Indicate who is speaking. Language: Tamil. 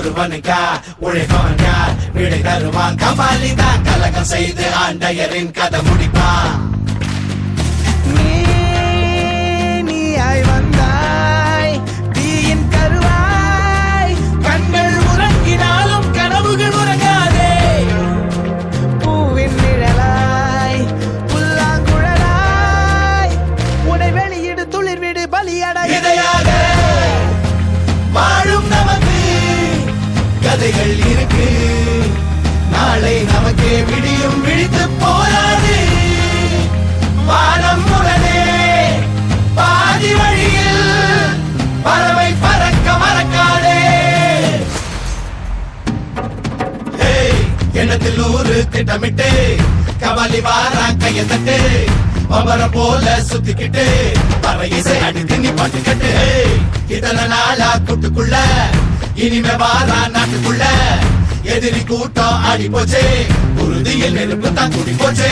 Speaker 1: ஒருவனுக்கா உழைப்பவன் யார் விடை தருவான் கபாலிதான் கலகம் செய்து ஆண்டையரின் கதை முடிப்பான்
Speaker 2: நீயாய் வந்தாய் தீயின் கருவாய்
Speaker 1: கண்கள் உறங்கினாலும் கனவுகள் உறங்காதே
Speaker 2: பூவின் நிழலாய் புல்லாங்குழலாய் உனை வெளியிடு துளிர் விடு பலியடை
Speaker 1: இதையாக வாழும் நமக்கு கதைகள் இருக்கு நாளை நமக்கே விடியும் விழித்து போராடு வானம் முரணே பாதி வழியில் பறவை பறக்க மறக்காதே எண்ணத்தில் ஊரு திட்டமிட்டு கபாலி வாரா கைய தட்டு பம்பர போல சுத்திக்கிட்டு பற இசை அடித்து நீ பாட்டுக்கட்டு இத்தனை நாளா கூட்டுக்குள்ள இனிமே வாரா நாட்டுக்குள்ள எதிரி கூட்டம் ஆடி போச்சே உறுதியில் நெருப்பு தான் கூடி போச்சே